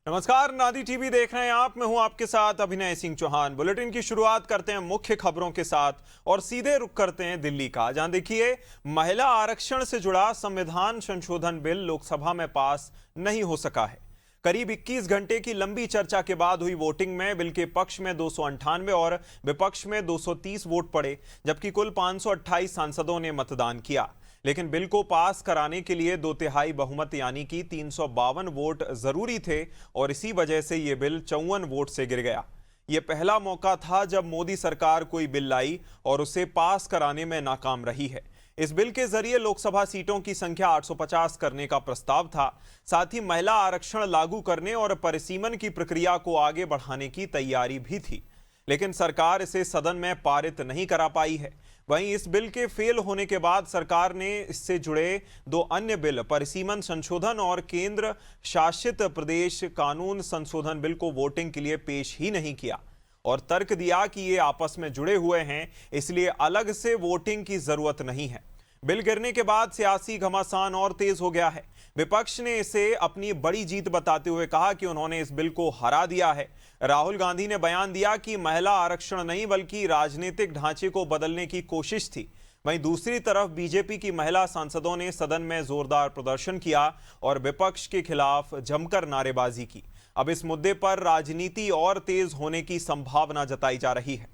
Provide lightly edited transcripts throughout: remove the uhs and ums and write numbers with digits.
नमस्कार, नादी टीवी देख रहे हैं आप। मैं हूं आपके साथ अभिनय सिंह चौहान। बुलेटिन की शुरुआत करते हैं मुख्य खबरों के साथ और सीधे रुख करते हैं दिल्ली का, जहां देखिए महिला आरक्षण से जुड़ा संविधान संशोधन बिल लोकसभा में पास नहीं हो सका है। करीब 21 घंटे की लंबी चर्चा के बाद हुई वोटिंग में बिल के पक्ष में 298 और विपक्ष में 230 वोट पड़े, जबकि कुल 528 सांसदों ने मतदान किया। लेकिन बिल को पास कराने के लिए 2/3 बहुमत यानी कि 352 वोट जरूरी थे और इसी वजह से यह बिल 54 वोट से गिर गया। यह पहला मौका था जब मोदी सरकार कोई बिल लाई और उसे पास कराने में नाकाम रही है। इस बिल के जरिए लोकसभा सीटों की संख्या 850 करने का प्रस्ताव था। साथ ही महिला आरक्षण लागू करने और परिसीमन की प्रक्रिया को आगे बढ़ाने की तैयारी भी थी, लेकिन सरकार इसे सदन में पारित नहीं करा पाई है। वहीं इस बिल के फेल होने के बाद सरकार ने इससे जुड़े 2 अन्य बिल, परिसीमन संशोधन और केंद्र शासित प्रदेश कानून संशोधन बिल को वोटिंग के लिए पेश ही नहीं किया और तर्क दिया कि ये आपस में जुड़े हुए हैं, इसलिए अलग से वोटिंग की जरूरत नहीं है। बिल गिरने के बाद सियासी घमासान और तेज हो गया है। विपक्ष ने इसे अपनी बड़ी जीत बताते हुए कहा कि उन्होंने इस बिल को हरा दिया है। राहुल गांधी ने बयान दिया कि महिला आरक्षण नहीं बल्कि राजनीतिक ढांचे को बदलने की कोशिश थी। वहीं दूसरी तरफ बीजेपी की महिला सांसदों ने सदन में जोरदार प्रदर्शन किया और विपक्ष के खिलाफ जमकर नारेबाजी की। अब इस मुद्दे पर राजनीति और तेज होने की संभावना जताई जा रही है।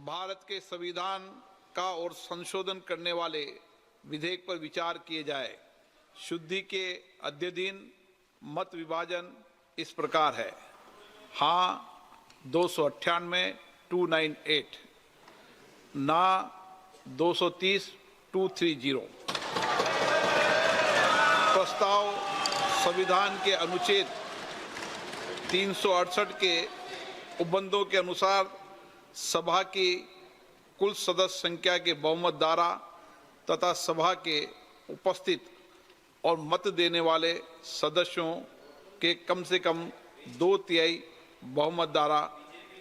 भारत के संविधान का और संशोधन करने वाले विधेयक पर विचार किए जाए। शुद्धि के अद्यतन मत विभाजन इस प्रकार है: हाँ 298 298, ना 230 230। प्रस्ताव संविधान के अनुच्छेद 368 के उपबंधों के अनुसार सभा की कुल सदस्य संख्या के बहुमत द्वारा तथा सभा के उपस्थित और मत देने वाले सदस्यों के कम से कम 2/3 बहुमत द्वारा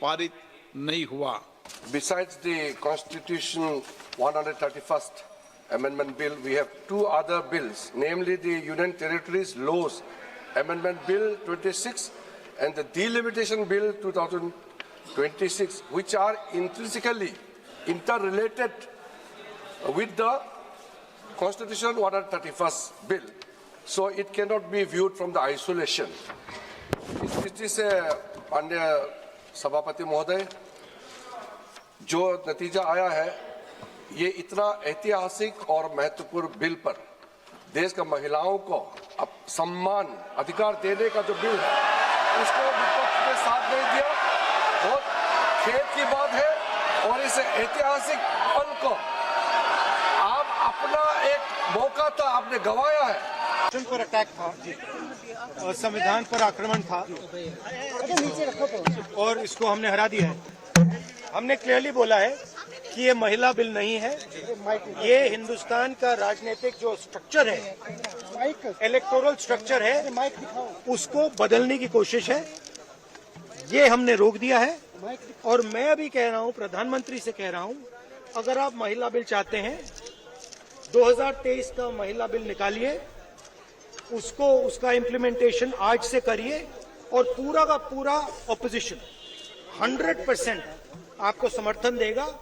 पारित नहीं हुआ। Besides the Constitution 131st Amendment Bill, we have 2 other bills, namely the Union Territories Laws Amendment Bill 26 and the Delimitation Bill 2026, which are intrinsically interrelated with the Constitution 131st Bill. So it cannot be viewed from the isolation. इस दृष्टि से अन्य सभापति महोदय, जो नतीजा आया है, ये इतना ऐतिहासिक और महत्वपूर्ण बिल पर देश का महिलाओं को अब सम्मान अधिकार देने का जो बिल है, उसको विपक्ष ने साथ नहीं दिया। बहुत खेद की बात है और इस ऐतिहासिक पल को आप अपना एक मौका था, आपने गंवाया है। पर अटैक था और संविधान पर आक्रमण था और इसको हमने हरा दिया है। हमने क्लियरली बोला है कि ये महिला बिल नहीं है, ये हिंदुस्तान का राजनीतिक जो स्ट्रक्चर है, इलेक्टोरल स्ट्रक्चर है, उसको बदलने की कोशिश है। ये हमने रोक दिया है और मैं अभी कह रहा हूं, प्रधानमंत्री से कह रहा हूं, अगर आप महिला बिल चाहते हैं 2023 का महिला बिल निकालिए, उसका इम्प्लीमेंटेशन आज से करिए और पूरा का पूरा ऑपोजिशन 100% आपको समर्थन देगा।